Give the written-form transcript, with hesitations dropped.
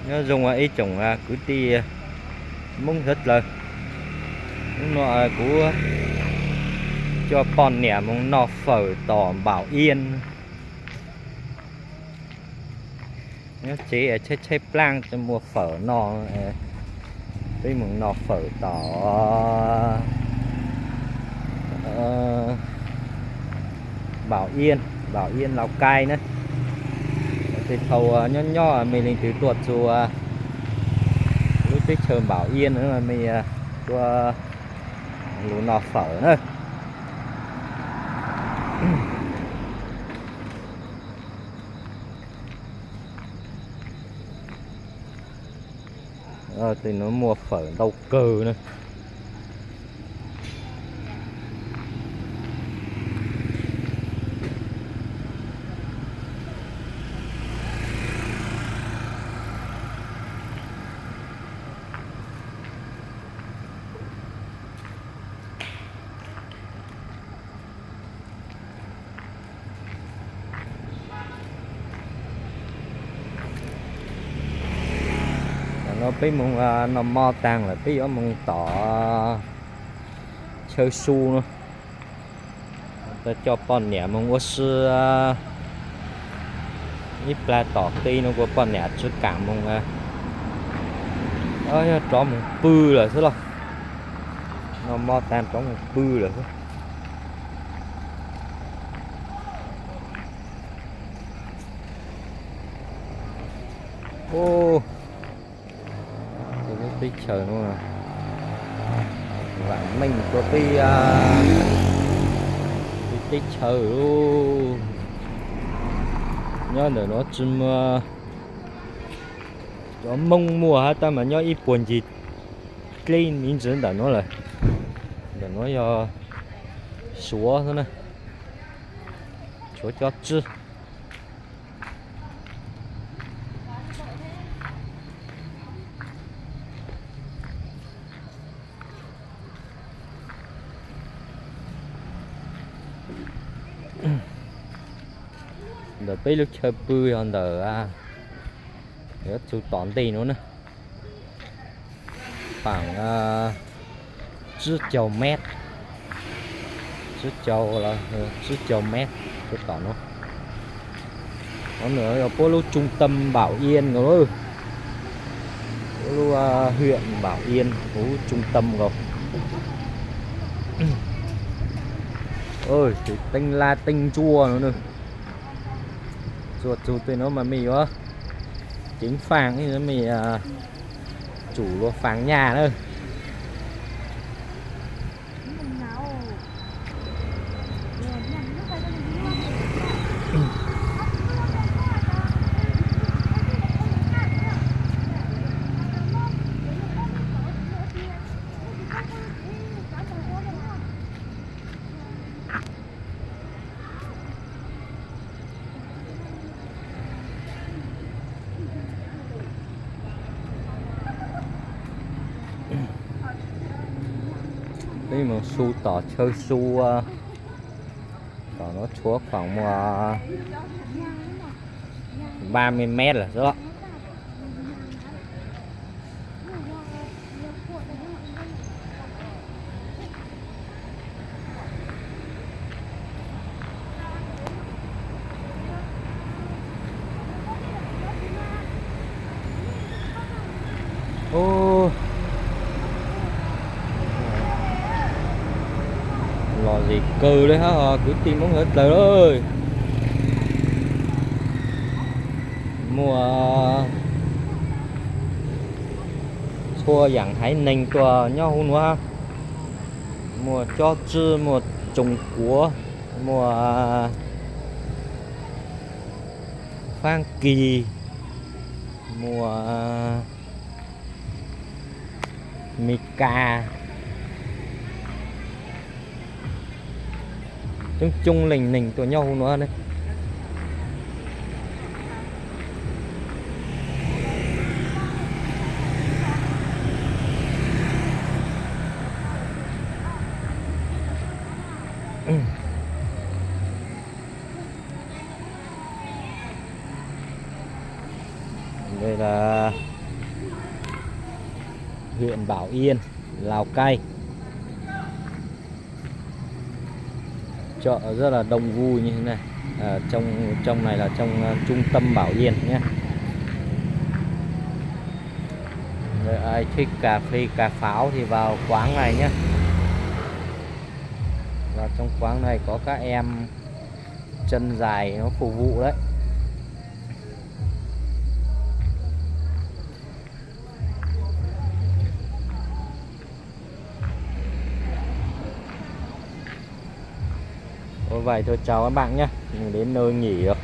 nó dùng ấy trồng cứ đi mông rất là nó của cho con nẻ mông nó phở tỏ Bảo Yên nó chế ở chế plang cho mua phở nó với mông nó phở tỏ Bảo Yên Lào Cai nữa thì thầu nhỏ nhỏ mình lên từ tuột dù lúc tới chờ Bảo Yên nữa mà mình qua lú nọ phở nữa. Thì nó mua phở đâu cơ nữa. Nó biết mong nó mò tàng là biết ở mong tỏ chơi su nữa ta cho con nhẹ mong có sư ít là tỏ cây nó có con nhẹ chứ cả mong chó mong bư là thế nào nó mò tàng chó mong bư là thế. Ô tí chờ nó mà và mình có tí chờ luôn nhớ để nó chim cho mông mua hết ta mà nhớ ít buồn gì clean miếng dưỡng để nó lại để nó cho xóa thế này xóa cho chứ đợt bây lúc chơi bươi hơn đợt để chú tón tiền nữa nè khoảng trước chầu mét trước chầu mét cái tón nó có nữa là phố lúc trung tâm Bảo Yên rồi lúc huyện Bảo Yên phố trung tâm rồi ơi thì tinh chua nữa nè chuột tên nó mà mì quá chính phàng thì nó mì chủ lo phàng nhà nữa cái mà su tỏ chơi su tỏ nó chúa khoảng 30 mét là đó. Ô lò gì cơ đấy hả cứ tìm muốn hết trời ơi mua xua dạng Thái Ninh của nhau nữa mua cho chứ mua Trung Quốc mua Phan Kỳ mua Mika chung lình của nhau nữa đấy. Đây là huyện Bảo Yên, Lào Cai. Chợ rất là đông vui như thế này. Trong này là trong trung tâm Bảo Yên nhé. Nếu ai thích cà phê cà pháo thì vào quán này nhé. Và trong quán này có các em chân dài nó phục vụ đấy. Vậy thôi chào các bạn nhé. Mình đến nơi nghỉ rồi.